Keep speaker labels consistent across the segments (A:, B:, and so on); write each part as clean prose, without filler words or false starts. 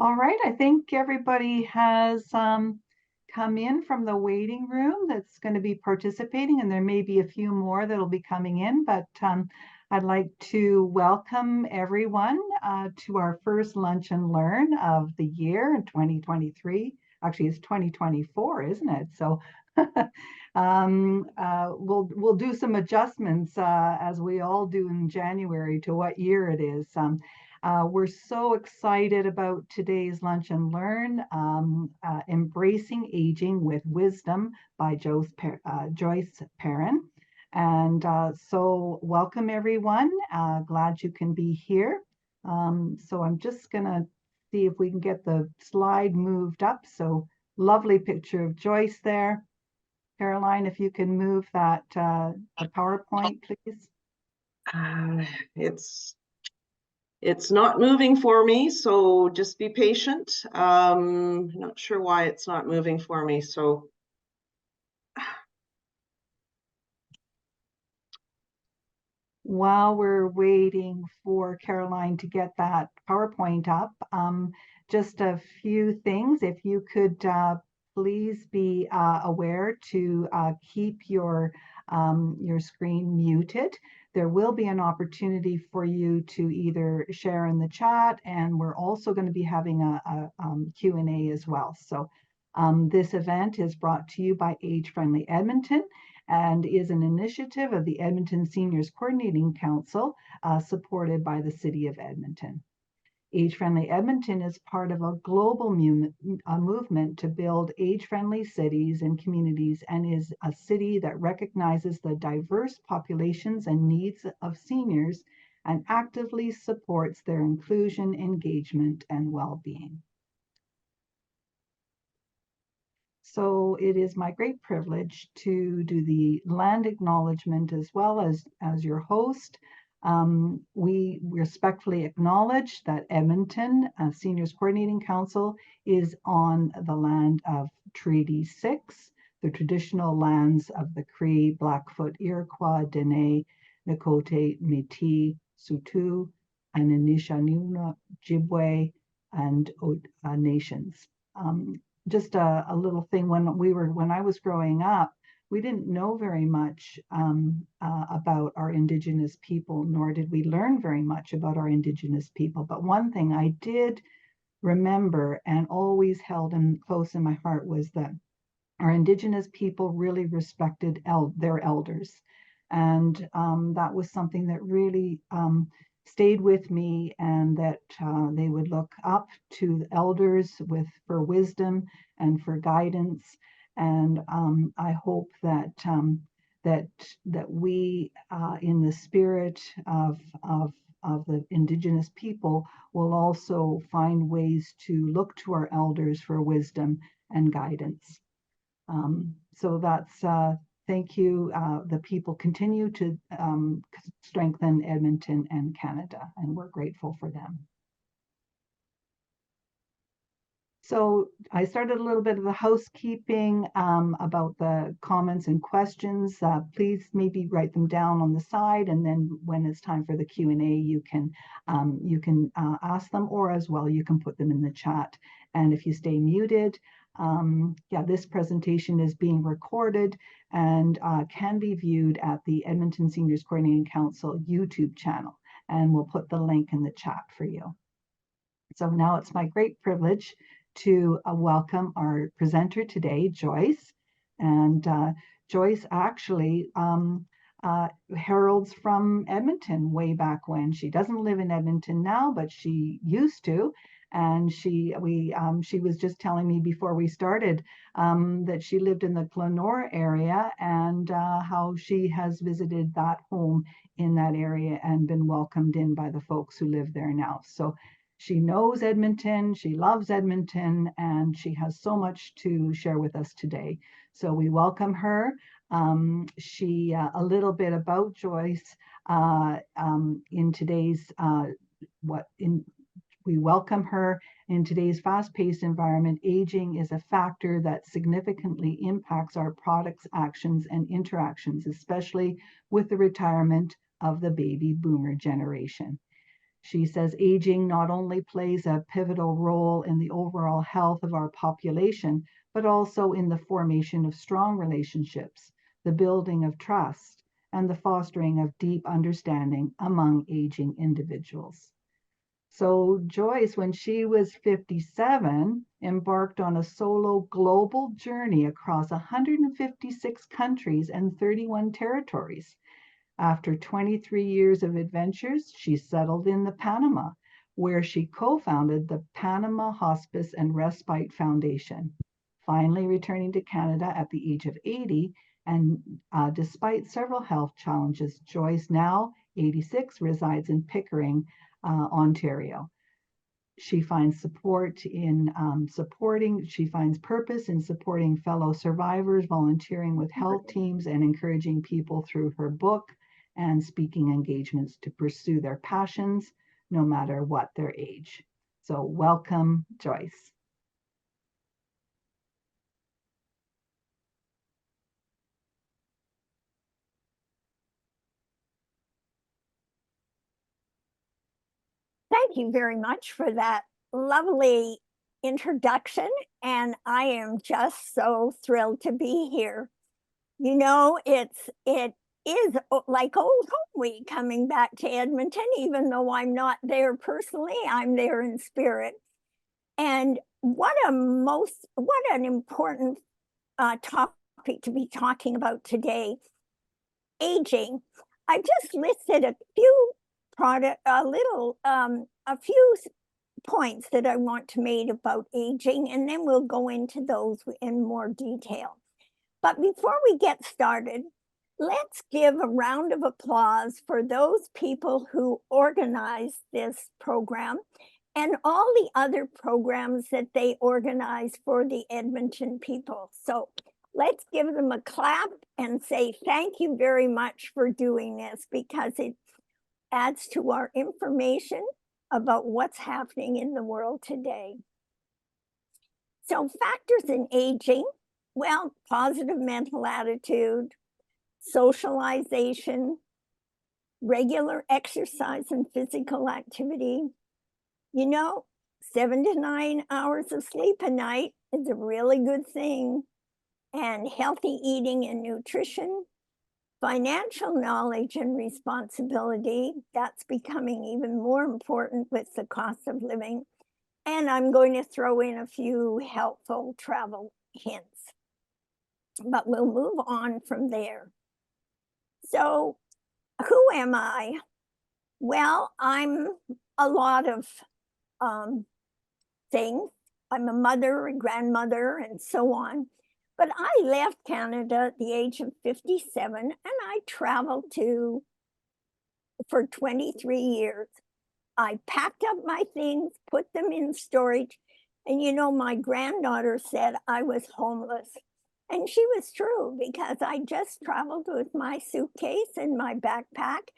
A: All right, I think everybody has come in from the waiting room that's going to be participating, and there may be a few more that'll be coming in, but I'd like to welcome everyone to our first Lunch and Learn of the year in 2023. Actually, it's 2024, isn't it? So we'll do some adjustments as we all do in January to what year it is. We're so excited about today's Lunch and Learn, Embracing Aging with Wisdom by Joyce Perrin. And so welcome everyone. Glad you can be here. So I'm just gonna see if we can get the slide moved up. So lovely picture of Joyce there. Caroline, if you can move that the PowerPoint, please.
B: Uh, it's it's not moving for me, so just be patient. Not sure why it's not moving for me. So
A: while we're waiting for Caroline to get that PowerPoint up, just a few things. If you could please be aware to keep your screen muted. There will be an opportunity for you to either share in the chat, and we're also going to be having a Q&A as well. So this event is brought to you by Age Friendly Edmonton and is an initiative of the Edmonton Seniors Coordinating Council, supported by the City of Edmonton. Age Friendly Edmonton is part of a global movement to build age-friendly cities and communities, and is a city that recognizes the diverse populations and needs of seniors and actively supports their inclusion, engagement, and well-being. So it is my great privilege to do the land acknowledgement as well as your host. We respectfully acknowledge that Edmonton Seniors Coordinating Council is on the land of Treaty 6, the traditional lands of the Cree, Blackfoot, Iroquois, Dene, Nakota, Métis, Saulteaux, and Anishinaabe, Ojibwe, and nations. Just a little thing, when I was growing up, we didn't know very much about our Indigenous people, nor did we learn very much about our Indigenous people. But one thing I did remember and always held close in my heart was that our Indigenous people really respected their elders. And that was something that really stayed with me, and that they would look up to the elders for wisdom and for guidance. And I hope that that we, in the spirit of the Indigenous people, will also find ways to look to our elders for wisdom and guidance. So that's thank you. The people continue to strengthen Edmonton and Canada, and we're grateful for them. So I started a little bit of the housekeeping about the comments and questions. Please maybe write them down on the side, and then when it's time for the Q&A, you can ask them, or as well you can put them in the chat. And if you stay muted, yeah, this presentation is being recorded and can be viewed at the Edmonton Seniors Coordinating Council YouTube channel, and we'll put the link in the chat for you. So now it's my great privilege to welcome our presenter today, Joyce. And Joyce actually heralds from Edmonton way back when. She doesn't live in Edmonton now, but she used to. And she was just telling me before we started that she lived in the Glenora area, and how she has visited that home in that area and been welcomed in by the folks who live there now. So she knows Edmonton, she loves Edmonton, and she has so much to share with us today. So we welcome her. A little bit about Joyce in today's we welcome her in today's fast-paced environment. Aging is a factor that significantly impacts our products, actions, and interactions, especially with the retirement of the baby boomer generation. She says aging not only plays a pivotal role in the overall health of our population, but also in the formation of strong relationships, the building of trust, and the fostering of deep understanding among aging individuals. So Joyce, when she was 57, embarked on a solo global journey across 156 countries and 31 territories. After 23 years of adventures, she settled in the Panama, where she co-founded the Panama Hospice and Respite Foundation, finally returning to Canada at the age of 80. And despite several health challenges, Joyce, now 86, resides in Pickering, Ontario. She finds she finds purpose in supporting fellow survivors, volunteering with health teams, and encouraging people through her book and speaking engagements to pursue their passions, no matter what their age. So welcome, Joyce.
C: Thank you very much for that lovely introduction, and I am just so thrilled to be here. You know, it is like old home week coming back to Edmonton, even though I'm not there personally, I'm there in spirit. And what an important topic to be talking about today, aging. I've just listed a few a few points that I want to make about aging, and then we'll go into those in more detail. But before we get started, let's give a round of applause for those people who organized this program and all the other programs that they organize for the Edmonton people. So let's give them a clap and say thank you very much for doing this, because it adds to our information about what's happening in the world today. So factors in aging, well, positive mental attitude, socialization, regular exercise and physical activity. You know, 7 to 9 hours of sleep a night is a really good thing. And healthy eating and nutrition, financial knowledge and responsibility, that's becoming even more important with the cost of living. And I'm going to throw in a few helpful travel hints. But we'll move on from there. So, who am I? Well, I'm a lot of things. I'm a mother, a grandmother, and so on. But I left Canada at the age of 57, and I traveled for 23 years. I packed up my things, put them in storage, and you know, my granddaughter said I was homeless. And she was true, because I just traveled with my suitcase and my backpack.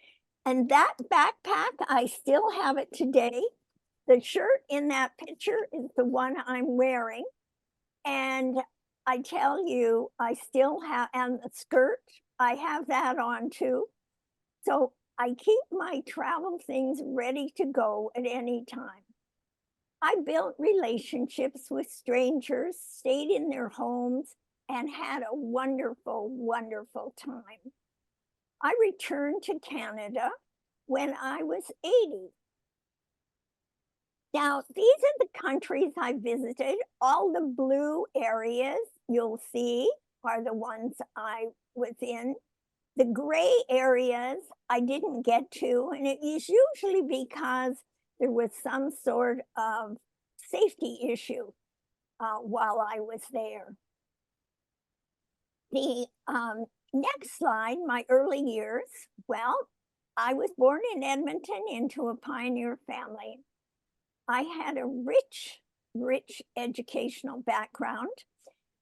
C: And that backpack, I still have it today. The shirt in that picture is the one I'm wearing. And I tell you, I still have, and the skirt, I have that on too. So I keep my travel things ready to go at any time. I built relationships with strangers, stayed in their homes, and had a wonderful, wonderful time. I returned to Canada when I was 80. Now, these are the countries I visited. All the blue areas you'll see are the ones I was in. The gray areas I didn't get to, and it is usually because there was some sort of safety issue while I was there. The next slide, my early years. Well, I was born in Edmonton into a pioneer family. I had a rich, rich educational background.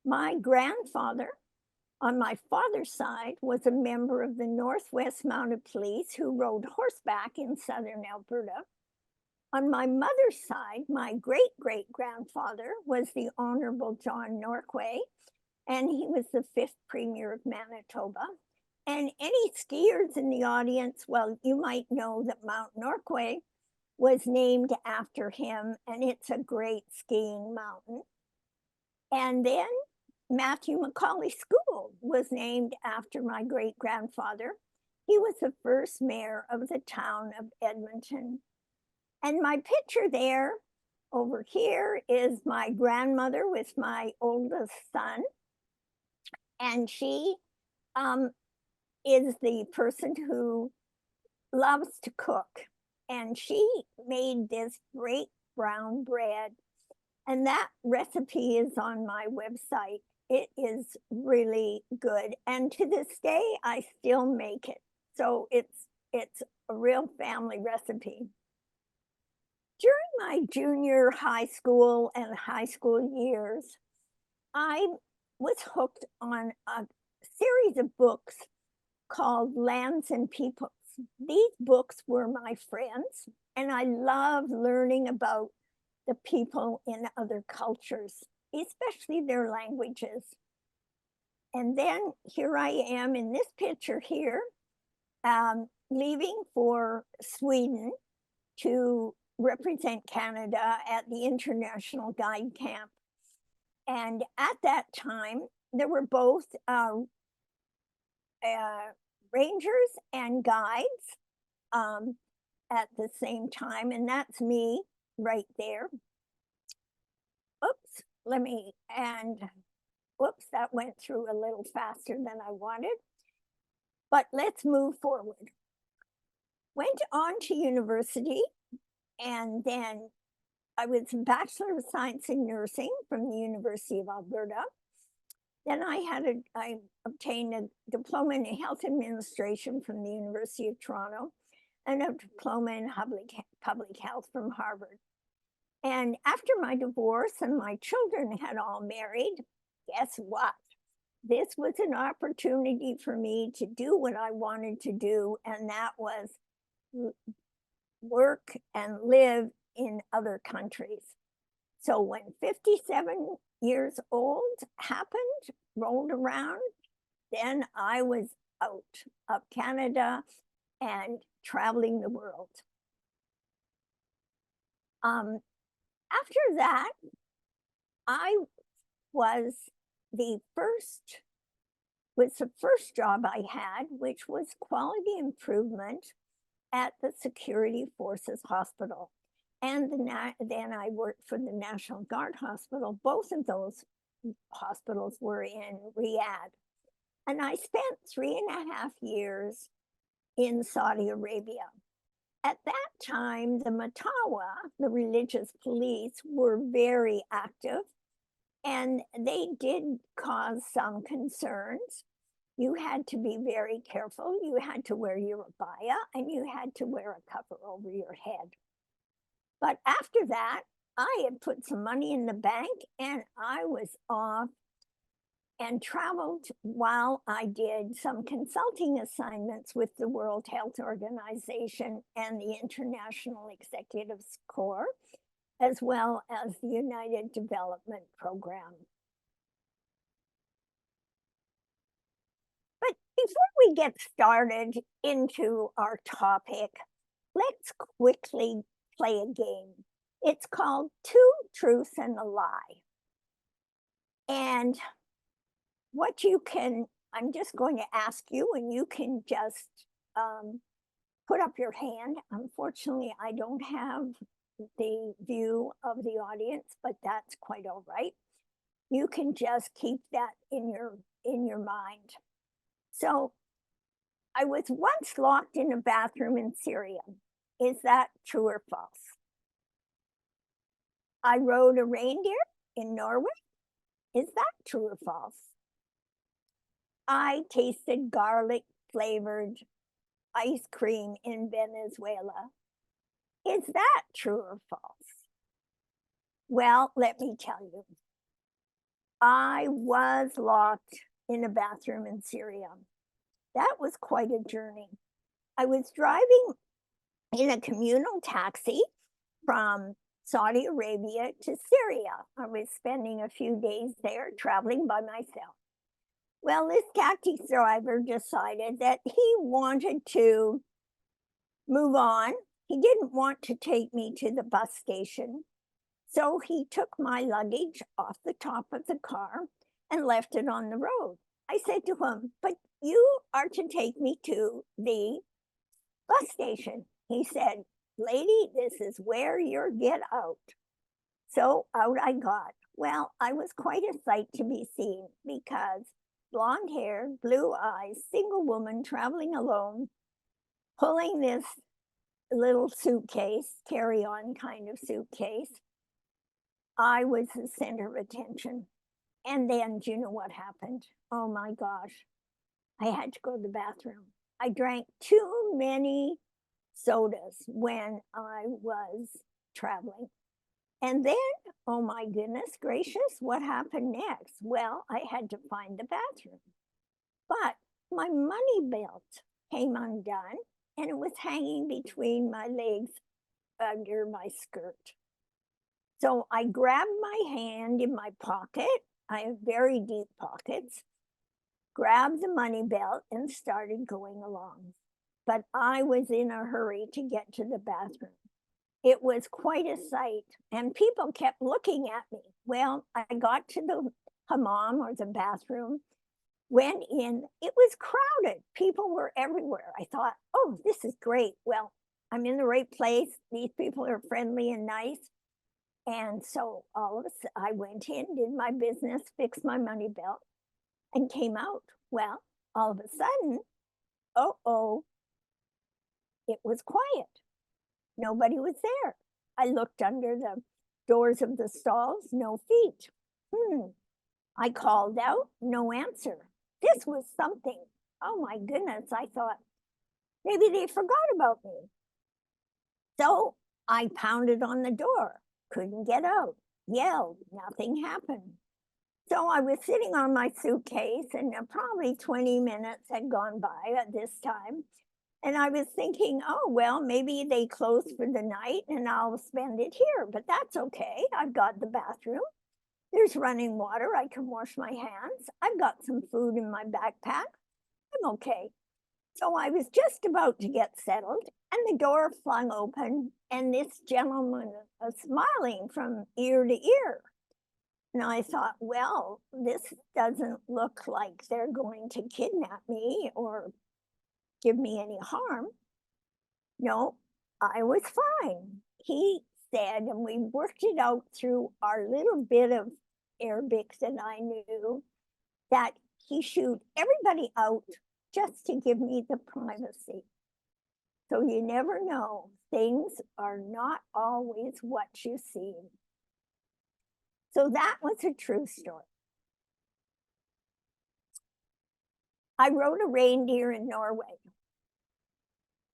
C: My grandfather on my father's side was a member of the Northwest Mounted Police who rode horseback in southern Alberta. On my mother's side, my great-great-grandfather was the Honorable John Norquay, and he was the 5th Premier of Manitoba. And any skiers in the audience, well, you might know that Mount Norquay was named after him, and it's a great skiing mountain. And then Matthew Macaulay School was named after my great-grandfather. He was the first mayor of the town of Edmonton. And my picture there over here is my grandmother with my oldest son. And she is the person who loves to cook. And she made this great brown bread. And that recipe is on my website. It is really good. And to this day, I still make it. So it's a real family recipe. During my junior high school and high school years, I was hooked on a series of books called Lands and Peoples. These books were my friends, and I loved learning about the people in other cultures, especially their languages. And then here I am in this picture here, leaving for Sweden to represent Canada at the International Guide Camp. And at that time, there were both rangers and guides at the same time, and that's me right there. Oops, whoops, that went through a little faster than I wanted. But let's move forward. Went on to university, and then I was a Bachelor of Science in Nursing from the University of Alberta. Then I obtained a diploma in health administration from the University of Toronto and a diploma in public health from Harvard. And after my divorce and my children had all married, guess what? This was an opportunity for me to do what I wanted to do, and that was work and live in other countries. So when 57 years old happened, rolled around, then I was out of Canada and traveling the world. After that, I was the first job I had, which was quality improvement at the Security Forces Hospital. And then I worked for the National Guard Hospital. Both of those hospitals were in Riyadh. And I spent 3.5 years in Saudi Arabia. At that time, the Matawa, the religious police, were very active, and they did cause some concerns. You had to be very careful. You had to wear your abaya, and you had to wear a cover over your head. But after that, I had put some money in the bank, and I was off and traveled while I did some consulting assignments with the World Health Organization and the International Executives Corps, as well as the United Development Program. But before we get started into our topic, let's quickly play a game. It's called Two Truths and a Lie. And I'm just going to ask you, and you can just put up your hand. Unfortunately, I don't have the view of the audience, but that's quite all right. You can just keep that in your mind. So, I was once locked in a bathroom in Syria. Is that true or false? I rode a reindeer in Norway. Is that true or false? I tasted garlic flavored ice cream in Venezuela. Is that true or false? Well, let me tell you. I was locked in a bathroom in Syria. That was quite a journey. I was driving in a communal taxi from Saudi Arabia to Syria. I was spending a few days there traveling by myself. Well, this taxi driver decided that he wanted to move on He didn't want to take me to the bus station, so he took my luggage off the top of the car and left it on the road. I said to him, "But you are to take me to the bus station." He said, "Lady, this is where you're get out." So out I got. Well, I was quite a sight to be seen because blonde hair, blue eyes, single woman traveling alone, pulling this little suitcase, carry-on kind of suitcase. I was the center of attention. And then, do you know what happened? Oh my gosh, I had to go to the bathroom. I drank too many sodas when I was traveling. And then, oh my goodness gracious, what happened next? Well, I had to find the bathroom. But my money belt came undone and it was hanging between my legs under my skirt. So I grabbed my hand in my pocket. I have very deep pockets, grabbed the money belt and started going along. But I was in a hurry to get to the bathroom. It was quite a sight, and people kept looking at me. Well, I got to the hammam or the bathroom, went in. It was crowded. People were everywhere. I thought, oh, this is great. Well, I'm in the right place. These people are friendly and nice. And so I went in, did my business, fixed my money belt, and came out. Well, all of a sudden, it was quiet. Nobody was there. I looked under the doors of the stalls, no feet. I called out, no answer. This was something. Oh my goodness, I thought, maybe they forgot about me. So I pounded on the door, couldn't get out, yelled, nothing happened. So I was sitting on my suitcase, and probably 20 minutes had gone by at this time. And I was thinking, oh, well, maybe they closed for the night and I'll spend it here, but that's okay. I've got the bathroom. There's running water. I can wash my hands. I've got some food in my backpack. I'm okay. So I was just about to get settled, and the door flung open, and this gentleman was smiling from ear to ear. And I thought, well, this doesn't look like they're going to kidnap me or give me any harm. No, I was fine. He said, and we worked it out through our little bit of Arabic that I knew, that he shooed everybody out just to give me the privacy. So you never know. Things are not always what you see. So that was a true story. I rode a reindeer in Norway.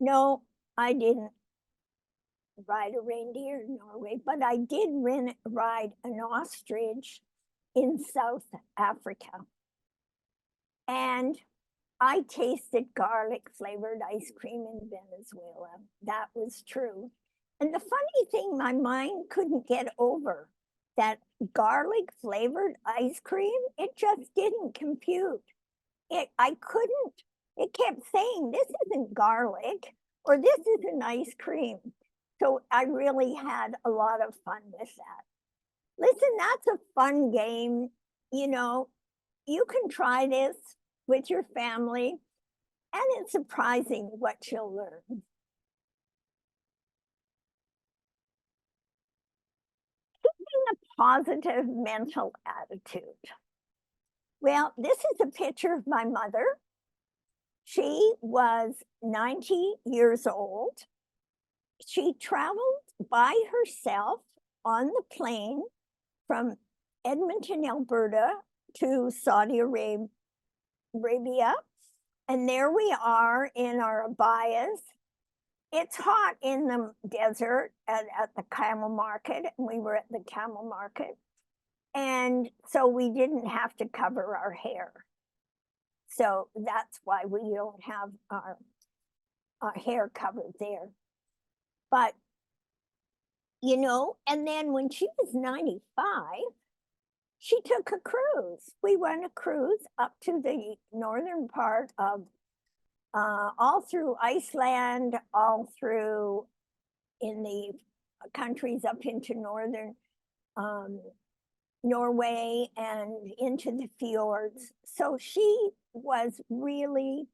C: No, I didn't ride a reindeer in Norway, but I did ride an ostrich in South Africa. And I tasted garlic flavored ice cream in Venezuela. That was true. And the funny thing, my mind couldn't get over that garlic flavored ice cream. It just didn't compute. I couldn't. It kept saying, this isn't garlic, or this isn't ice cream. So I really had a lot of fun with that. Listen, that's a fun game. You know, you can try this with your family, and it's surprising what you'll learn. Keeping a positive mental attitude. Well, this is a picture of my mother. She was 90 years old. She traveled by herself on the plane from Edmonton, Alberta to Saudi Arabia. And there we are in our abayas. It's hot in the desert at the camel market. We were at the camel market. And so we didn't have to cover our hair. So that's why we don't have our hair covered there. But, you know, and then when she was 95, she took a cruise. We went a cruise up to the northern part of, all through Iceland, all through in the countries up into northern Norway and into the fjords. So she was really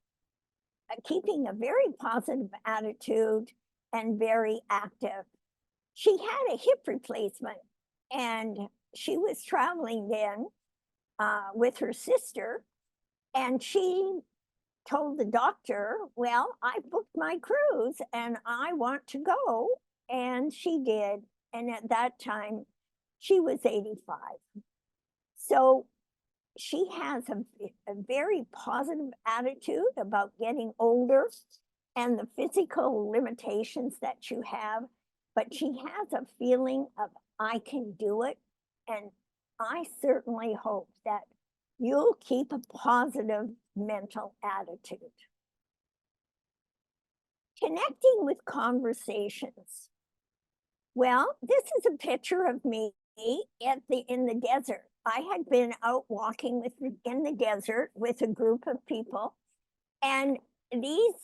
C: keeping a very positive attitude and very active. She had a hip replacement, and she was traveling then with her sister, and she told the doctor, well, I booked my cruise and I want to go. And she did. And at that time, she was 85. So she has a very positive attitude about getting older and the physical limitations that you have, but she has a feeling of, I can do it. And I certainly hope that you'll keep a positive mental attitude. Connecting with conversations. Well, this is a picture of me in the desert. I had been out walking in the desert with a group of people, and these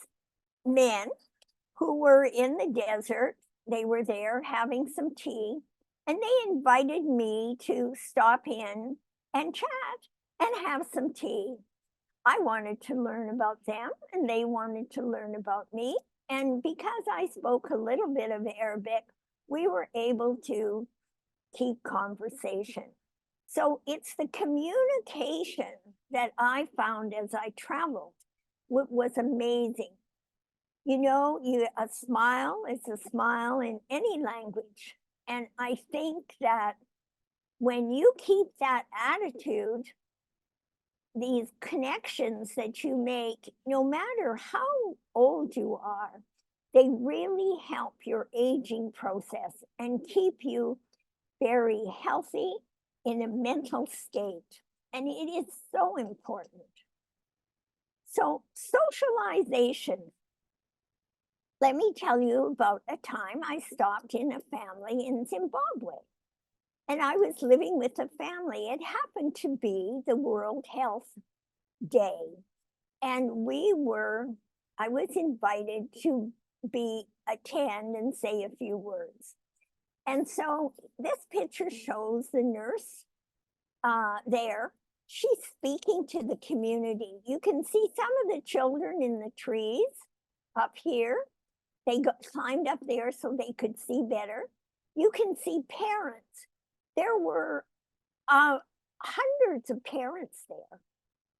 C: men who were in the desert, they were there having some tea, and they invited me to stop in and chat and have some tea. I wanted to learn about them, and they wanted to learn about me. And because I spoke a little bit of Arabic, we were able to keep conversation. So it's the communication that I found as I traveled was amazing. You know, a smile is a smile in any language. And I think that when you keep that attitude, these connections that you make, no matter how old you are, they really help your aging process and keep you very healthy in a mental state. And it is so important. So socialization. Let me tell you about a time I stopped in a family in Zimbabwe. And I was living with a family. It happened to be the World Health Day. And I was invited to attend and say a few words. And so this picture shows the nurse there. She's speaking to the community. You can see some of the children in the trees up here. They climbed up there so they could see better. You can see parents. There were hundreds of parents there.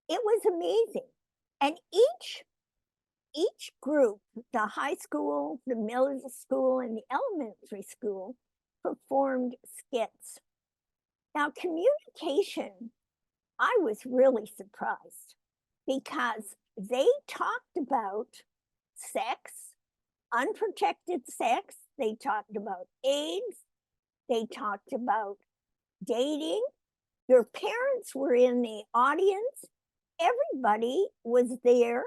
C: It was amazing. And each group, the high school, the middle school, and the elementary school, performed skits. Now, communication, I was really surprised because they talked about sex, unprotected sex. They talked about AIDS. They talked about dating. Your parents were in the audience. Everybody was there.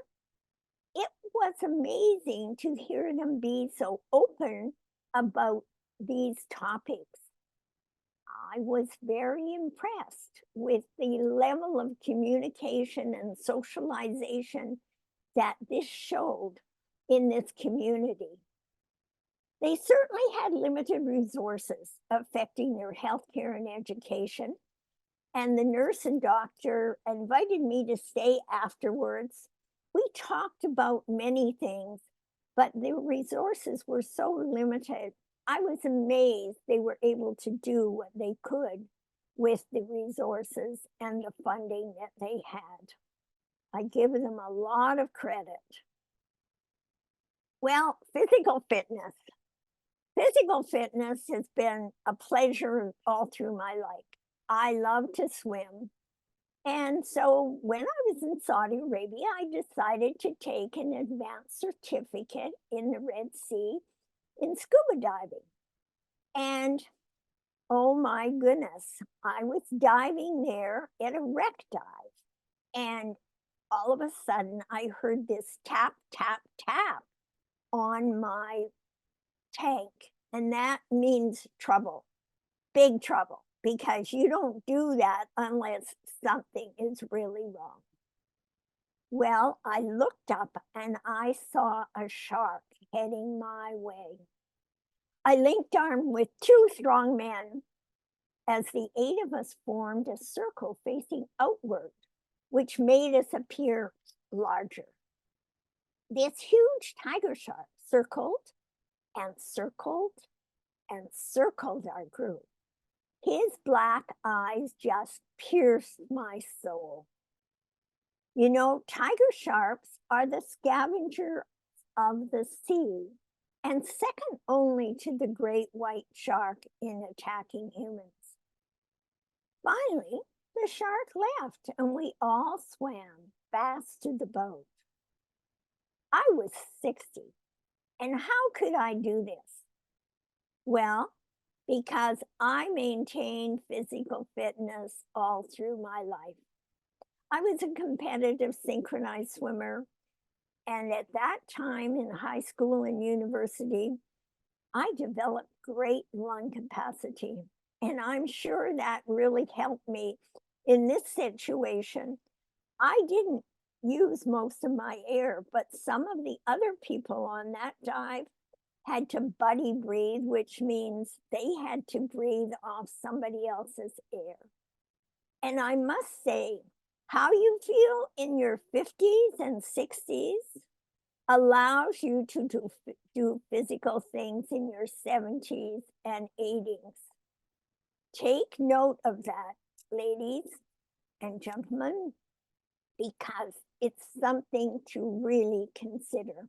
C: It was amazing to hear them be so open about these topics. I was very impressed with the level of communication and socialization that this showed in this community. They certainly had limited resources affecting their healthcare and education. And the nurse and doctor invited me to stay afterwards. We talked about many things, but the resources were so limited. I was amazed they were able to do what they could with the resources and the funding that they had. I give them a lot of credit. Well, physical fitness. Physical fitness has been a pleasure all through my life. I love to swim. And so when I was in Saudi Arabia, I decided to take an advanced certificate in the Red Sea in scuba diving. And oh my goodness, I was diving there at a wreck dive. And all of a sudden I heard this tap, tap, tap on my tank. And that means trouble, big trouble, because you don't do that unless something is really wrong. Well, I looked up and I saw a shark heading my way. I linked arm with 2 strong men as the 8 of us formed a circle facing outward, which made us appear larger. This huge tiger shark circled and circled and circled our group. His black eyes just pierced my soul. You know, tiger sharks are the scavenger of the sea and second only to the great white shark in attacking humans. Finally, the shark left and we all swam fast to the boat. I was 60, and how could I do this? Well, because I maintained physical fitness all through my life. I was a competitive synchronized swimmer, and at that time in high school and university, I developed great lung capacity, and I'm sure that really helped me in this situation. I didn't use most of my air, but some of the other people on that dive had to buddy breathe, which means they had to breathe off somebody else's air. And I must say, how you feel in your 50s and 60s allows you to do physical things in your 70s and 80s. Take note of that, ladies and gentlemen, because it's something to really consider.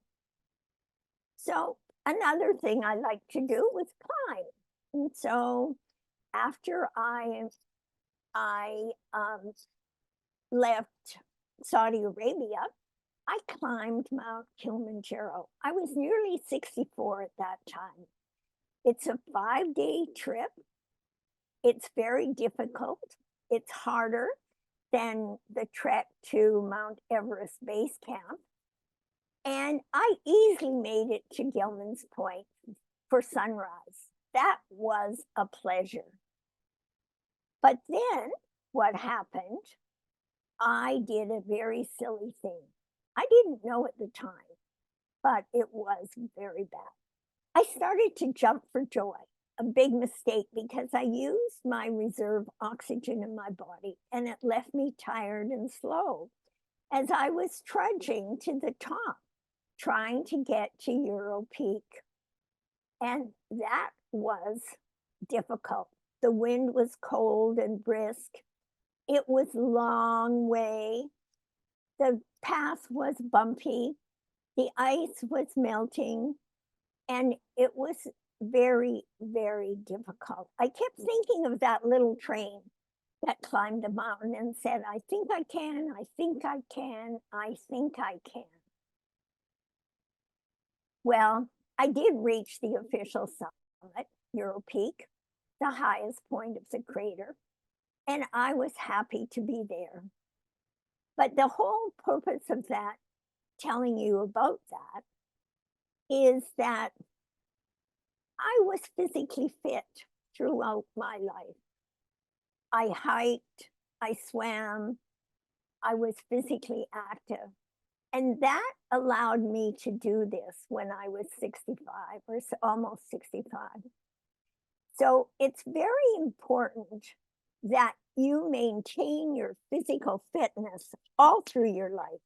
C: So another thing I like to do was climb. And so after I left Saudi Arabia, I climbed Mount Kilimanjaro. I was nearly 64 at that time. It's a 5-day trip. It's very difficult. It's harder than the trek to Mount Everest Base Camp. And I easily made it to Gilman's Point for sunrise. That was a pleasure. But then what happened? I did a very silly thing. I didn't know at the time, but it was very bad. I started to jump for joy, a big mistake because I used my reserve oxygen in my body and it left me tired and slow as I was trudging to the top, trying to get to Euro Peak. And that was difficult. The wind was cold and brisk. It was a long way. The path was bumpy. The ice was melting. And it was very, very difficult. I kept thinking of that little train that climbed the mountain and said, I think I can, I think I can, I think I can. Well, I did reach the official summit, Euro Peak, the highest point of the crater, and I was happy to be there. But the whole purpose of that, telling you about that, is that I was physically fit throughout my life. I hiked, I swam, I was physically active. And that allowed me to do this when I was 65 or almost 65. So it's very important that you maintain your physical fitness all through your life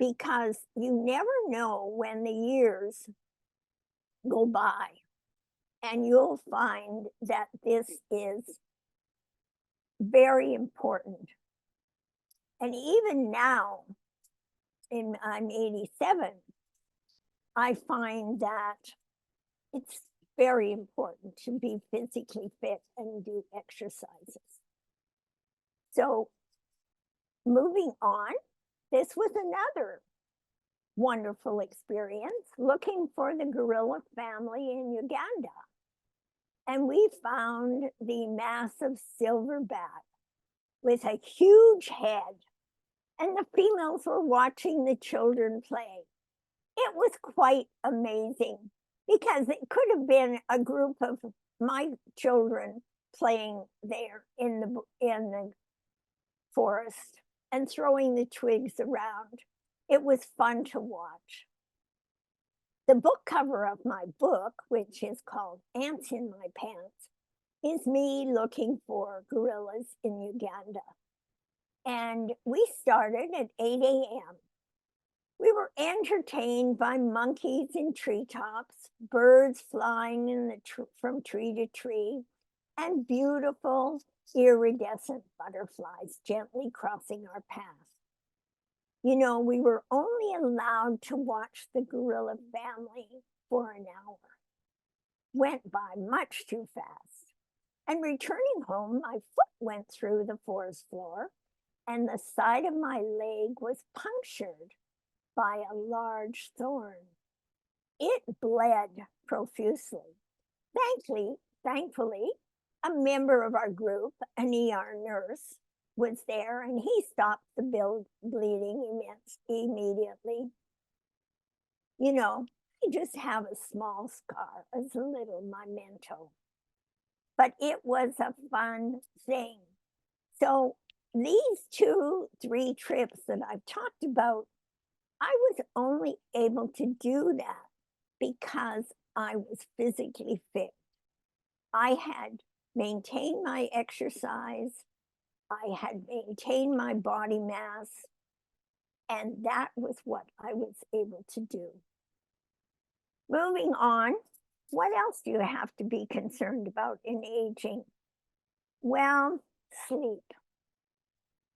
C: because you never know when the years go by. And you'll find that this is very important. And even now, I'm 87, I find that it's very important to be physically fit and do exercises. So moving on, this was another wonderful experience looking for the gorilla family in Uganda. And we found the massive silverback with a huge head. And the females were watching the children play. It was quite amazing because it could have been a group of my children playing there in the forest and throwing the twigs around. It was fun to watch. The book cover of my book, which is called Ants in My Pants, is me looking for gorillas in Uganda. And we started at 8 a.m. We were entertained by monkeys in treetops, birds flying from tree to tree, and beautiful iridescent butterflies gently crossing our path. You know, we were only allowed to watch the gorilla family for an hour. Went by much too fast. And returning home, my foot went through the forest floor, and the side of my leg was punctured by a large thorn. It bled profusely. Thankfully, a member of our group, an ER nurse, was there, and he stopped the bleeding immediately. You know, I just have a small scar as a little memento. But it was a fun thing. So these 2-3 trips that I've talked about, I was only able to do that because I was physically fit. I had maintained my exercise, I had maintained my body mass, and that was what I was able to do. Moving on, what else do you have to be concerned about in aging? Well, sleep.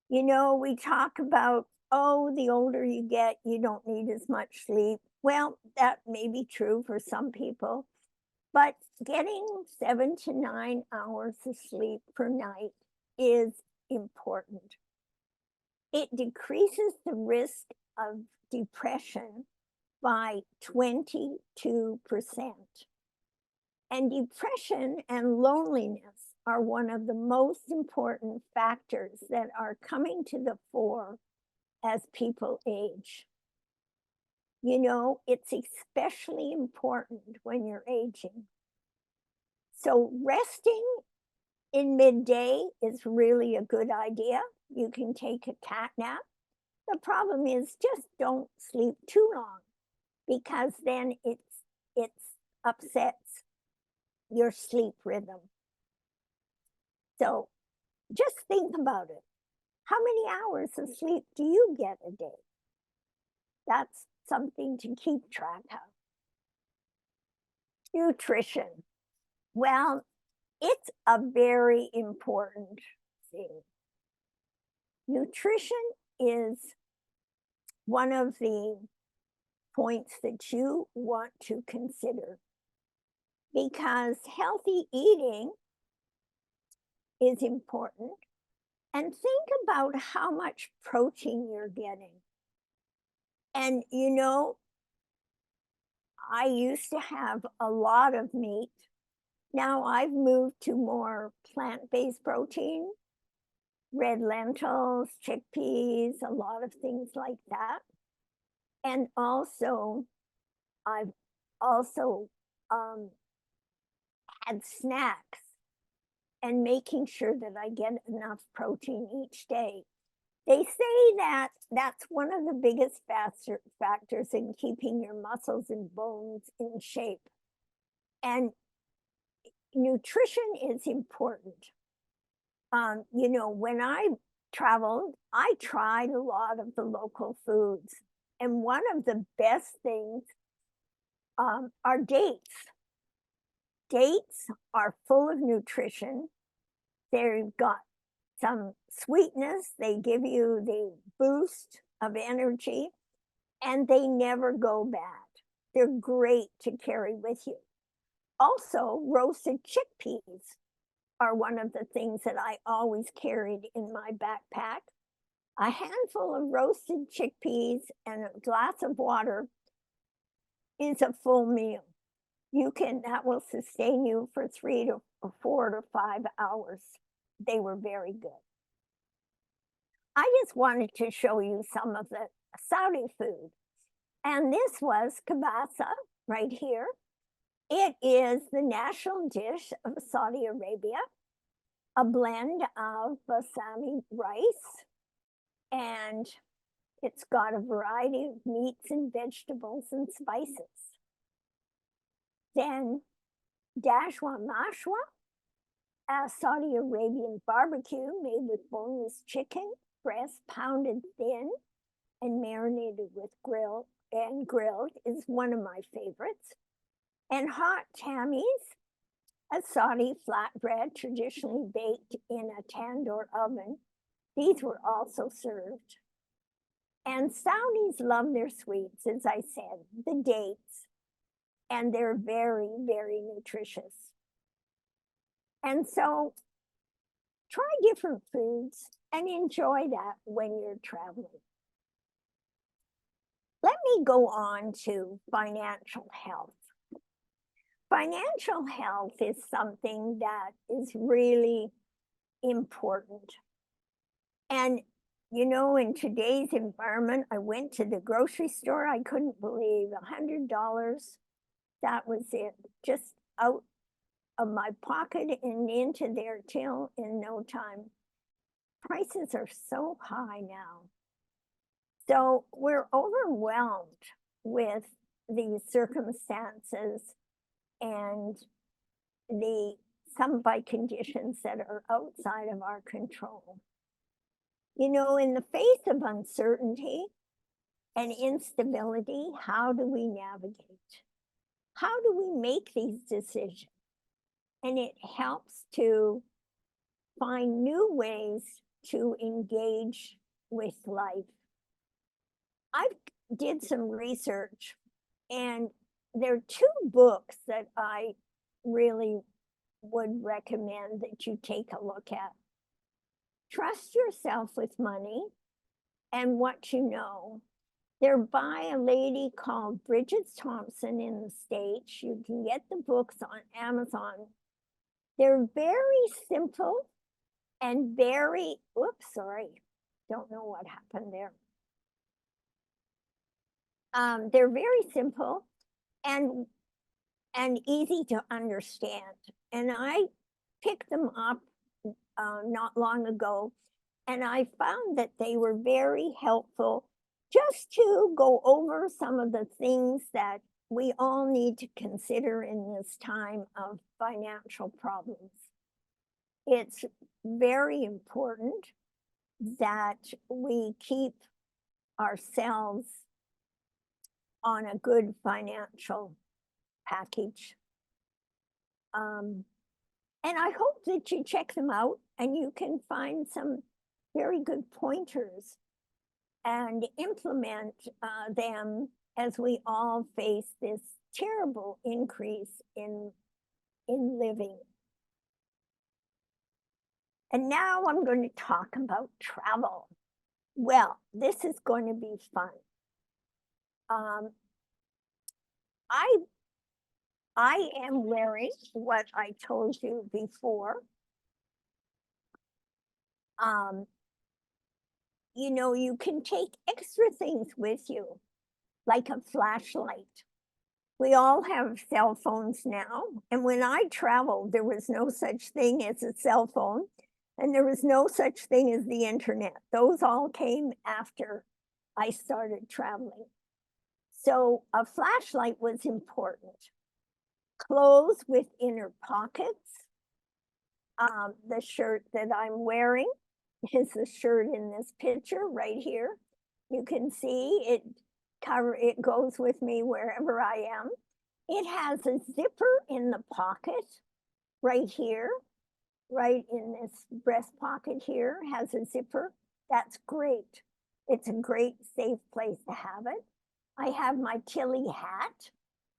C: You know, we talk about, oh, the older you get, you don't need as much sleep. Well, that may be true for some people, but getting 7 to 9 hours of sleep per night is important. It decreases the risk of depression by 22%. And depression and loneliness are one of the most important factors that are coming to the fore as people age. You know, it's especially important when you're aging. So resting in midday is really a good idea. You can take a cat nap. The problem is just don't sleep too long, because then it upsets your sleep rhythm. So just think about it. How many hours of sleep do you get a day? That's something to keep track of. Nutrition. Well, it's a very important thing. Nutrition is one of the points that you want to consider, because healthy eating is important. And think about how much protein you're getting. And you know, I used to have a lot of meat. Now I've moved to more plant-based protein, red lentils, chickpeas, a lot of things like that. And also, I've also had snacks and making sure that I get enough protein each day. They say that that's one of the biggest factors in keeping your muscles and bones in shape. And nutrition is important. You know, when I traveled, I tried a lot of the local foods. And one of the best things are dates. Dates are full of nutrition. They've got some sweetness. They give you the boost of energy, and they never go bad. They're great to carry with you. Also, roasted chickpeas are one of the things that I always carried in my backpack. A handful of roasted chickpeas and a glass of water is a full meal. That will sustain you for 3 to 4 to 5 hours. They were very good. I just wanted to show you some of the Saudi food. And this was kibasa right here. It is the national dish of Saudi Arabia, a blend of basmati rice, and it's got a variety of meats and vegetables and spices. then dashwa mashwa, a Saudi Arabian barbecue made with boneless chicken, breast pounded thin and marinated with grilled is one of my favorites. And hot tammies, a Saudi flatbread traditionally baked in a tandoor oven. These were also served. And Saudis love their sweets, as I said, the dates, and they're very, very nutritious. And so try different foods and enjoy that when you're traveling. Let me go on to financial health. Financial health is something that is really important. And you know, in today's environment, I went to the grocery store. I couldn't believe $100. That was it, just out of my pocket and into their till in no time. Prices are so high now. So we're overwhelmed with these circumstances and some by conditions that are outside of our control. You know, in the face of uncertainty and instability, how do we navigate? How do we make these decisions? And it helps to find new ways to engage with life. I did some research, and there are two books that I really would recommend that you take a look at. Trust Yourself with Money and What You Know. They're by a lady called Bridget Thompson in the States. You can get the books on Amazon. They're very simple and very, don't know what happened there. They're very simple and easy to understand. And I picked them up not long ago, and I found that they were very helpful just to go over some of the things that we all need to consider in this time of financial problems. It's very important that we keep ourselves on a good financial package. And I hope that you check them out and you can find some very good pointers and implement them as we all face this terrible increase in living. And now I'm going to talk about travel. Well, this is going to be fun. I am wearing what I told you before. You know, you can take extra things with you, like a flashlight. We all have cell phones now. And when I traveled, there was no such thing as a cell phone, and there was no such thing as the internet. Those all came after I started traveling. So a flashlight was important. Clothes with inner pockets. The shirt that I'm wearing is the shirt in this picture right here. You can see it goes with me wherever I am. It has a zipper in the pocket right here, right in this breast pocket here has a zipper. That's great. It's a great safe place to have it. I have my Tilly hat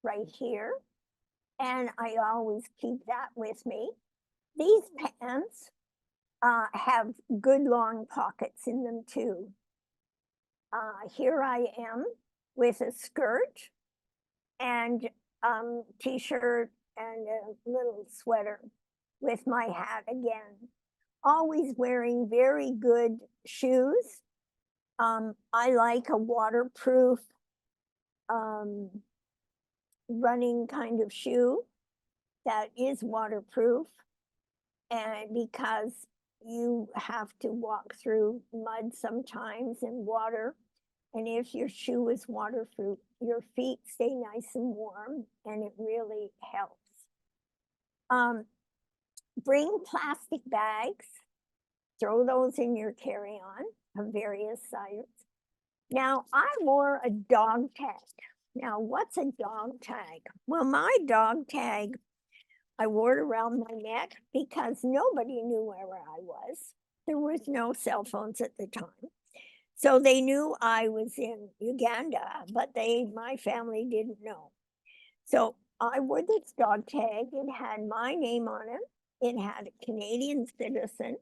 C: right here, and I always keep that with me. These pants have good long pockets in them too. Here I am with a skirt and t-shirt and a little sweater with my hat again. Always wearing very good shoes. I like a waterproof running kind of shoe that is waterproof, and because you have to walk through mud sometimes and water, And if your shoe is waterproof, your feet stay nice and warm, and it really helps. Bring plastic bags, throw those in your carry-on of various sizes. Now, I wore a dog tag. Now, what's a dog tag? Well, my dog tag, I wore it around my neck because nobody knew where I was. There was no cell phones at the time. So they knew I was in Uganda, but my family didn't know. So I wore this dog tag. It had my name on it. It had a Canadian citizen.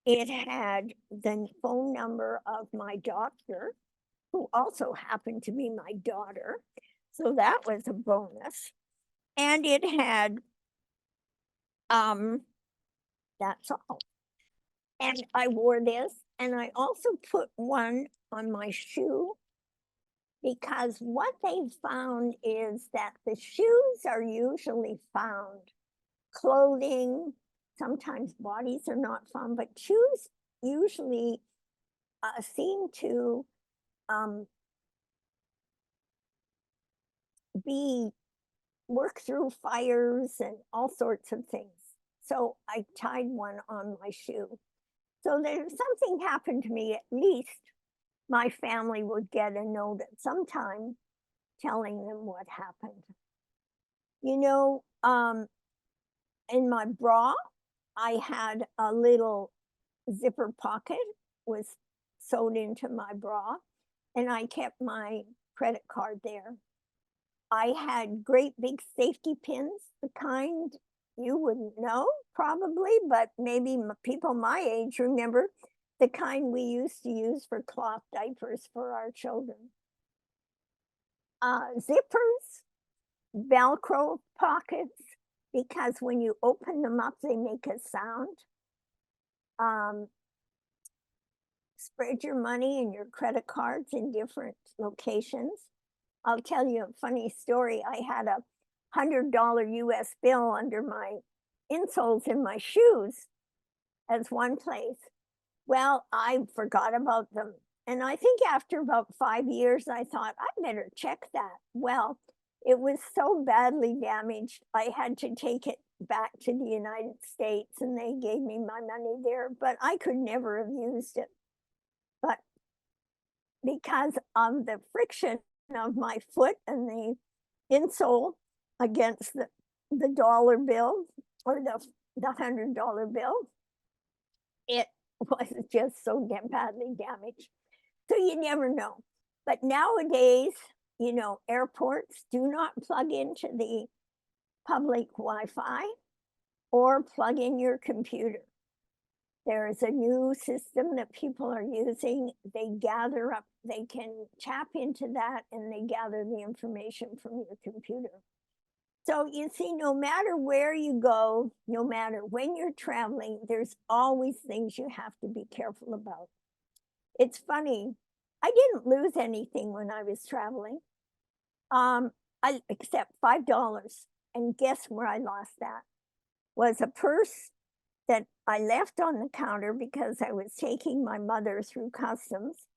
C: It had the phone number of my doctor, who also happened to be my daughter. So that was a bonus. And it had, that's all. And I wore this, and I also put one on my shoe, because what they found is that the shoes are usually found. Clothing, sometimes bodies are not found, but shoes usually seem to be work through fires and all sorts of things. So I tied one on my shoe. So that if something happened to me, at least my family would get a note at some time telling them what happened. You know, in my bra, I had a little zipper pocket was sewed into my bra, and I kept my credit card there. I had great big safety pins, the kind you wouldn't know probably, but maybe people my age remember, the kind we used to use for cloth diapers for our children. Zippers, Velcro pockets, because when you open them up, they make a sound. Spread your money and your credit cards in different locations. I'll tell you a funny story. I had a $100 US bill under my insoles in my shoes as one place. Well, I forgot about them. And I think after about 5 years, I thought, I better check that. Well, it was so badly damaged, I had to take it back to the United States, and they gave me my money there, but I could never have used it. But because of the friction of my foot and the insole against the dollar bill or the $100 bill, it was just so badly damaged. So you never know. But nowadays, you know, airports do not plug into the public Wi-Fi or plug in your computer. There is a new system that people are using. They gather up, they can tap into that, and they gather the information from your computer. So you see, no matter where you go, no matter when you're traveling, there's always things you have to be careful about. It's funny, I didn't lose anything when I was traveling, except $5. And guess where I lost that? Was a purse that I left on the counter because I was taking my mother through customs,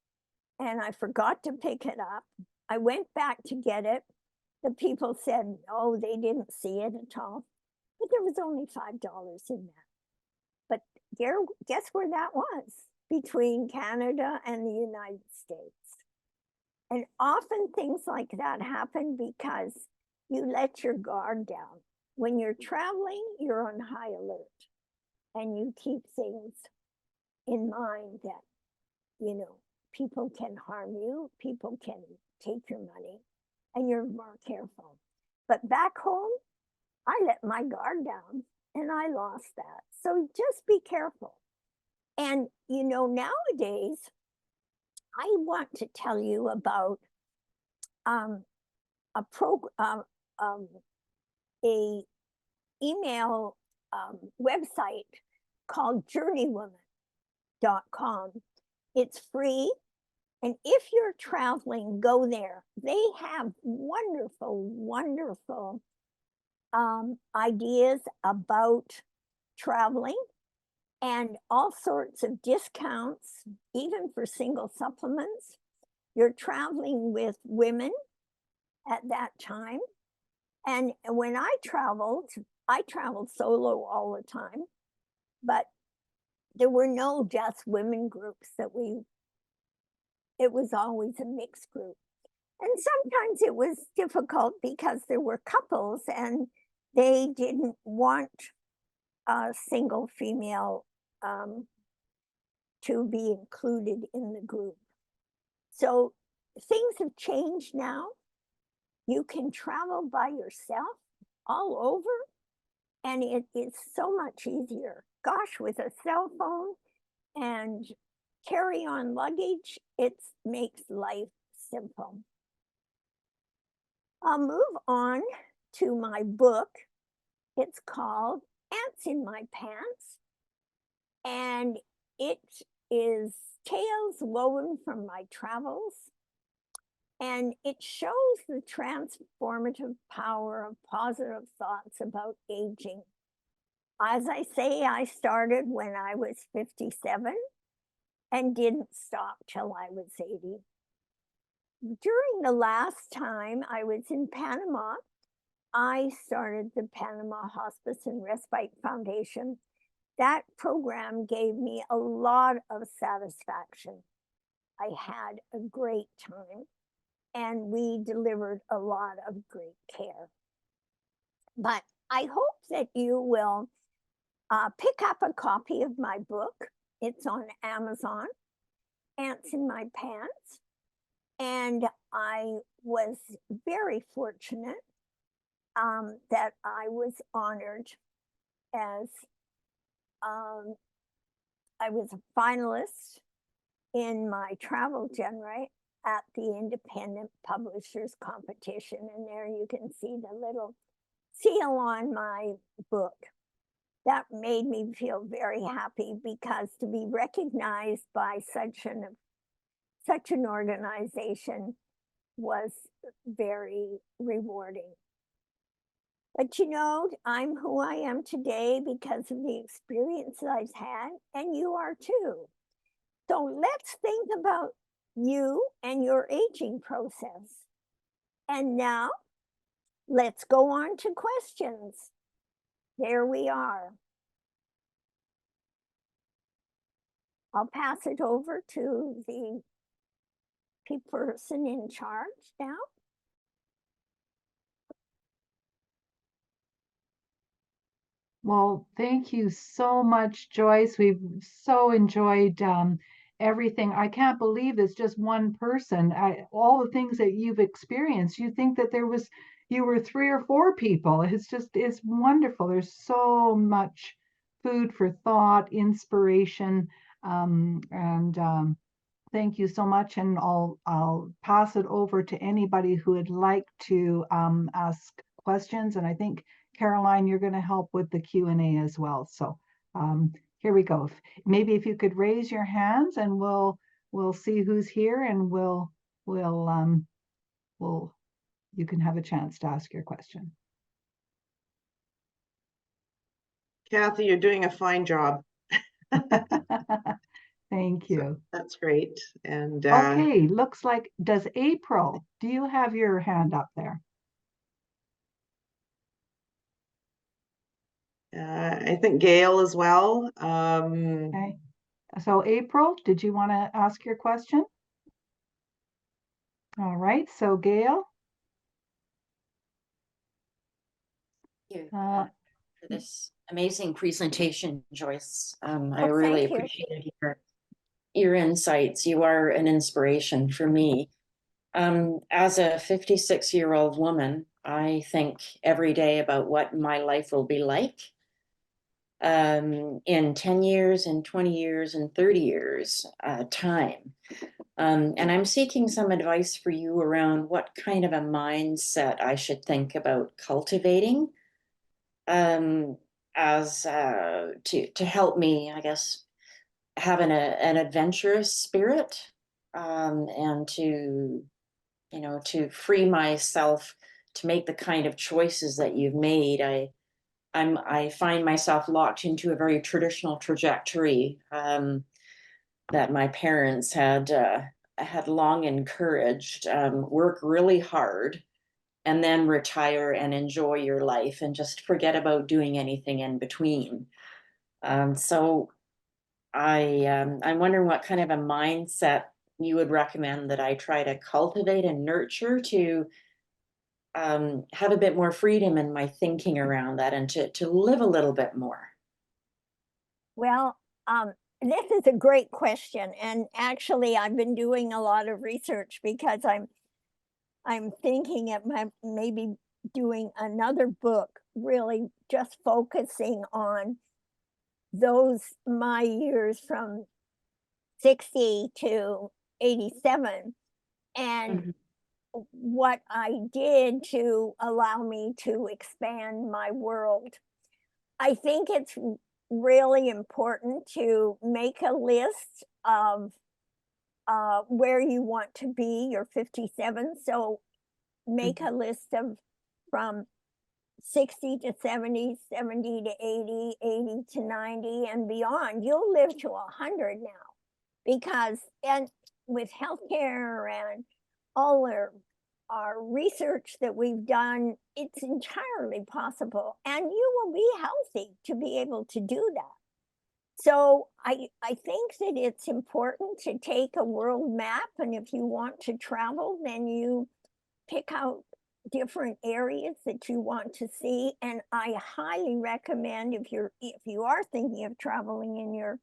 C: and I forgot to pick it up. I went back to get it. The people said, no, they didn't see it at all. But there was only $5 in that. But guess where that was? Between Canada and the United States. And often things like that happen because you let your guard down. When you're traveling, you're on high alert. And you keep things in mind that, you know, people can harm you, people can take your money, and you're more careful. But back home, I let my guard down and I lost that. So just be careful. And, you know, nowadays, I want to tell you about a email website called journeywoman.com. It's free. And if you're traveling, go there. They have wonderful, wonderful ideas about traveling and all sorts of discounts, even for single supplements. you're traveling with women at that time. And when I traveled solo all the time, but there were no just women groups it was always a mixed group. And sometimes it was difficult because there were couples and they didn't want a single female to be included in the group. So things have changed now. You can travel by yourself all over, and it is so much easier. Gosh, with a cell phone and carry-on luggage, it makes life simple. I'll move on to my book. It's called Ants in My Pants, and it is tales woven from my travels, and it shows the transformative power of positive thoughts about aging. As I say, I started when I was 57 and didn't stop till I was 80. During the last time I was in Panama, I started the Panama Hospice and Respite Foundation. That program gave me a lot of satisfaction. I had a great time, and we delivered a lot of great care. But I hope that you will pick up a copy of my book. It's on Amazon, Ants in My Pants. And I was very fortunate that I was honored as I was a finalist in my travel genre at the Independent Publishers Competition. And there you can see the little seal on my book. That made me feel very happy, because to be recognized by such an organization was very rewarding. But you know, I'm who I am today because of the experience I've had, and you are too. So let's think about you and your aging process. And now let's go on to questions. There we are. I'll pass it over to the person in charge now.
A: Well, thank you so much, Joyce. We've so enjoyed everything. I can't believe it's just one person. All the things that you've experienced, you think that you were 3 or 4 people. It's wonderful. There's so much food for thought, inspiration, and thank you so much. And I'll pass it over to anybody who would like to ask questions. And I think, Caroline, you're going to help with the Q&A as well. So here we go. Maybe if you could raise your hands, and we'll see who's here, and you can have a chance to ask your question.
B: Kathy, you're doing a fine job.
A: Thank you.
B: So that's great. And
A: okay, looks like, do you have your hand up there?
B: I think Gail as well.
A: Okay. So April, did you want to ask your question? All right, so Gail.
D: Thank you for this amazing presentation, Joyce. I
C: Oh,
D: really
C: thank you.
D: appreciated your insights. You are an inspiration for me. As a 56-year-old woman, I think every day about what my life will be like in 10 years, in 20 years, and 30 years time. And I'm seeking some advice for you around what kind of a mindset I should think about cultivating as to help me, I guess, have an adventurous spirit, and to free myself to make the kind of choices that you've made. I find myself locked into a very traditional trajectory that my parents had had long encouraged, work really hard and then retire and enjoy your life and just forget about doing anything in between. So I'm wondering what kind of a mindset you would recommend that I try to cultivate and nurture to have a bit more freedom in my thinking around that and to live a little bit more.
C: Well, this is a great question, and actually, I've been doing a lot of research because I'm thinking of maybe doing another book, really just focusing on those my years from 60 to 87 and
D: Mhm.
C: what I did to allow me to expand my world. I think it's really important to make a list of where you want to be. You're 57, so make a list of from 60 to 70, 70 to 80, 80 to 90 and beyond. You'll live to 100 now because, and with healthcare and all our research that we've done, it's entirely possible. And you will be healthy to be able to do that. So I think that it's important to take a world map, and if you want to travel, then you pick out different areas that you want to see. And I highly recommend, if you are thinking of traveling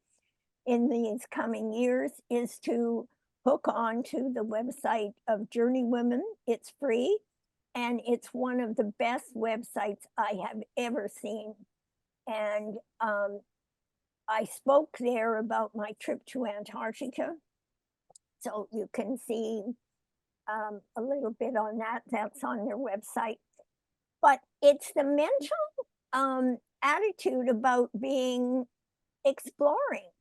C: in these coming years, is to hook on to the website of Journey Women. It's free, and it's one of the best websites I have ever seen. And I spoke there about my trip to Antarctica, so you can see a little bit on that. That's on their website. But it's the mental attitude about exploring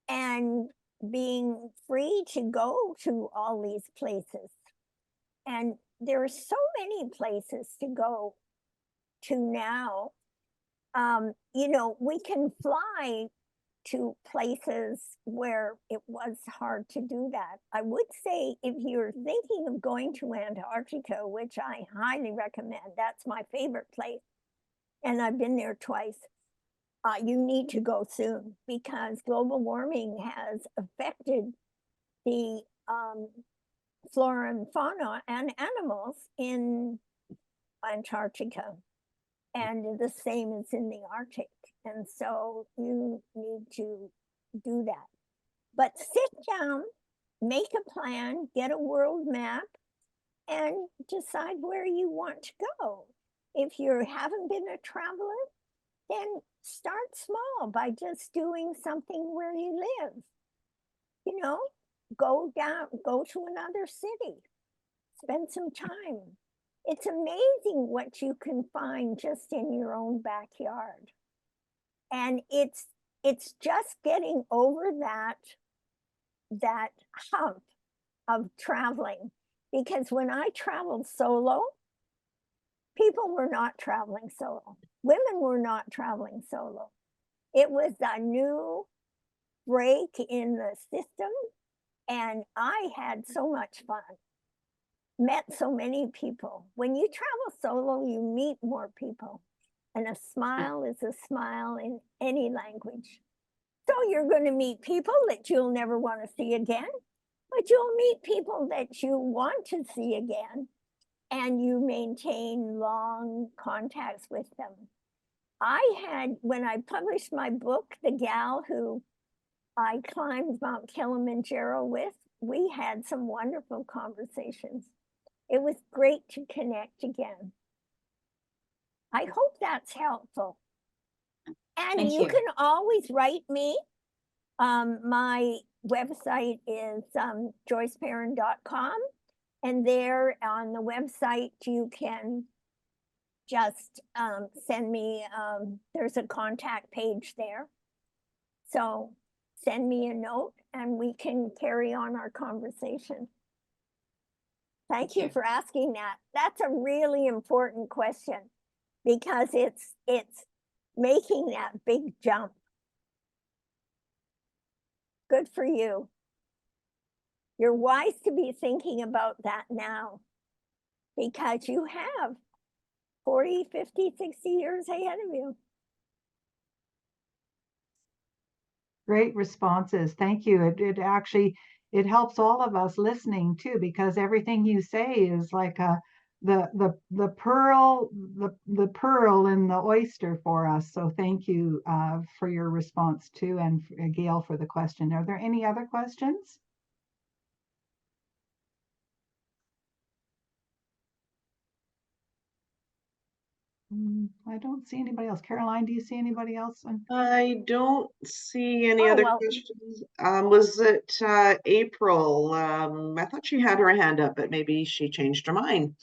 C: and being free to go to all these places. And there are so many places to go to now. You know, we can fly to places where it was hard to do that. I would say if you're thinking of going to Antarctica, which I highly recommend, that's my favorite place, and I've been there twice, you need to go soon because global warming has affected the flora and fauna and animals in Antarctica. And the same is in the Arctic. And so you need to do that. But sit down, make a plan, get a world map, and decide where you want to go. If you haven't been a traveler, then start small by just doing something where you live. You know, go to another city, spend some time. It's amazing what you can find just in your own backyard. And it's just getting over that hump of traveling. Because when I traveled solo, people were not traveling solo. Women were not traveling solo. It was a new break in the system, and I had so much fun. Met so many people. When you travel solo, you meet more people. And a smile is a smile in any language. So you're going to meet people that you'll never want to see again, but you'll meet people that you want to see again, and you maintain long contacts with them. When I published my book, the gal who I climbed Mount Kilimanjaro with, we had some wonderful conversations. It was great to connect again. I hope that's helpful. And
D: Thank
C: you
D: you.
C: can always write me. My website is joyceperrin.com. And there on the website, you can just send me, there's a contact page there. So send me a note and we can carry on our conversation. Thank you for asking that. That's a really important question because it's making that big jump. Good for you. You're wise to be thinking about that now, because you have 40, 50, 60 years ahead of you.
A: Great responses. Thank you. It actually, it helps all of us listening too, because everything you say is like the pearl in the oyster for us. So thank you for your response too, and Gail for the question. Are there any other questions? I don't see anybody else. Caroline, do you see anybody else?
B: I don't see any
C: Oh,
B: other
C: well.
B: questions. Was it April? I thought she had her hand up, but maybe she changed her mind.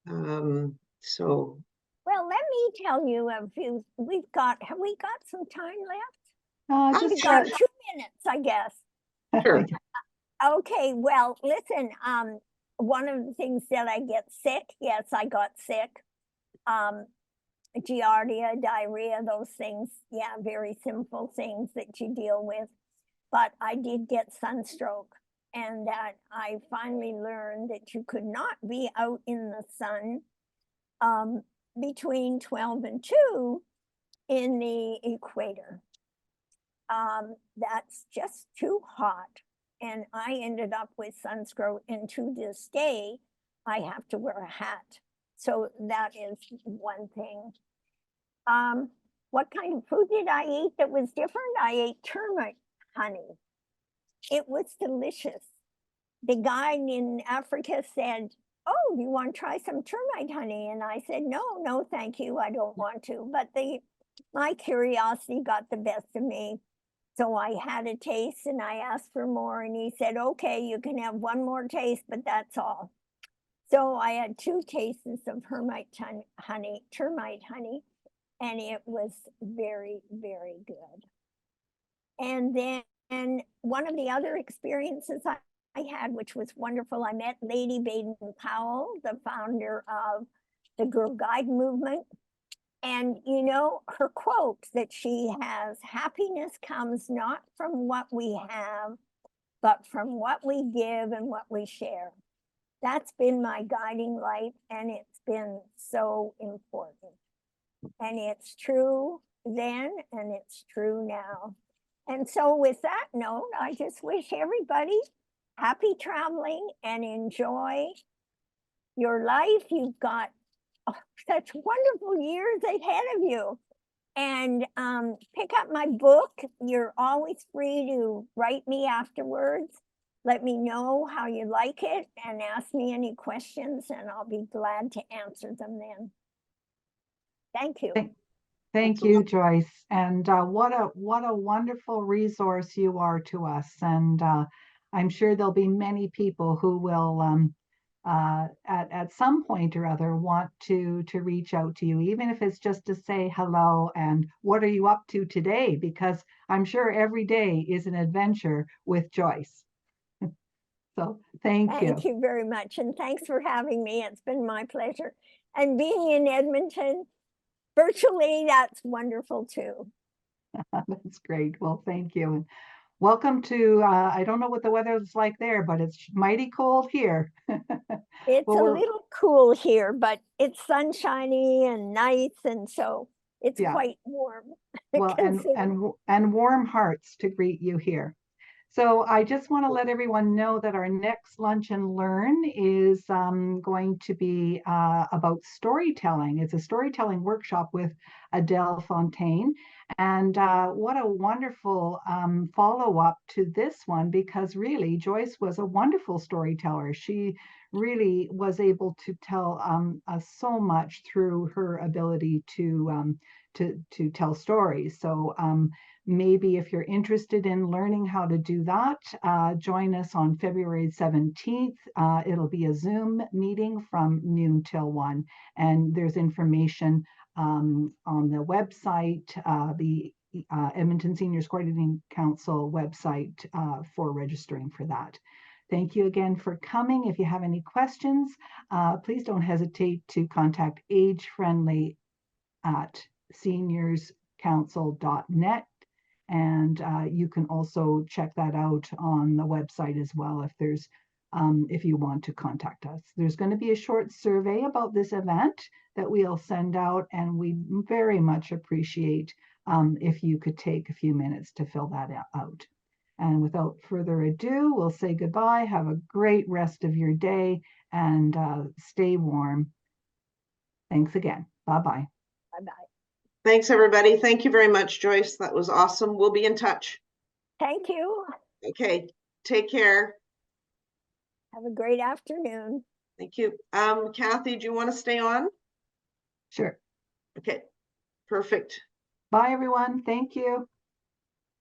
B: So
C: Well, let me tell you a few. Have we got some time left?
A: Just
C: We've got 2 minutes, I guess.
B: sure.
C: Okay, well, listen, one of the things that I get sick, yes, I got sick. Giardia, diarrhea, those things, yeah, very simple things that you deal with. But I did get sunstroke, and that I finally learned that you could not be out in the sun between 12 and 2 in the equator. That's just too hot. And I ended up with sunstroke, and to this day, I have to wear a hat. So that is one thing. What kind of food did I eat that was different? I ate termite honey. It was delicious. The guide in Africa said, "Oh, you want to try some termite honey?" And I said, no, thank you, I don't want to. But my curiosity got the best of me. So I had a taste and I asked for more, and he said, "Okay, you can have one more taste, but that's all." So I had 2 tastes of termite honey, and it was very, very good. And then one of the other experiences I had, which was wonderful, I met Lady Baden-Powell, the founder of the Girl Guide movement. And you know, her quote that she has, "Happiness comes not from what we have, but from what we give and what we share." That's been my guiding light, and it's been so important. And it's true then, and it's true now. And so with that note, I just wish everybody happy traveling and enjoy your life. You've got such wonderful years ahead of you. And pick up my book. You're always free to write me afterwards. Let me know how you like it and ask me any questions, and I'll be glad to answer them then. Thank you.
A: Thank you, Joyce. And what a wonderful resource you are to us. And I'm sure there'll be many people who will at some point or other want to reach out to you, even if it's just to say hello and what are you up to today? Because I'm sure every day is an adventure with Joyce. So thank you.
C: Thank you very much. And thanks for having me. It's been my pleasure. And being in Edmonton virtually, that's wonderful too.
A: That's great. Well, thank you. And welcome to, I don't know what the weather is like there, but it's mighty cold here.
C: It's
A: Well,
C: a little cool here, but it's sunshiny and nice, and so it's quite warm.
A: Well, and warm hearts to greet you here. So I just want to let everyone know that our next Lunch and Learn is going to be about storytelling. It's a storytelling workshop with Adele Fontaine. And what a wonderful follow-up to this one, because really Joyce was a wonderful storyteller. She really was able to tell us so much through her ability to tell stories. So maybe if you're interested in learning how to do that, join us on February 17th. It'll be a Zoom meeting from noon till 1. And there's information on the website, the Edmonton Seniors Coordinating Council website for registering for that. Thank you again for coming. If you have any questions, please don't hesitate to contact AgeFriendly at seniorscouncil.net. And you can also check that out on the website as well if you want to contact us. There's going to be a short survey about this event that we'll send out, and we very much appreciate if you could take a few minutes to fill that out. And without further ado, we'll say goodbye. Have a great rest of your day, and stay warm. Thanks again. Bye-bye.
C: Bye-bye.
B: Thanks, everybody. Thank you very much, Joyce. That was awesome. We'll be in touch.
C: Thank you.
B: Okay, take care.
C: Have a great afternoon.
B: Thank you. Kathy, do you want to stay on?
A: Sure.
B: Okay, perfect.
A: Bye, everyone. Thank you.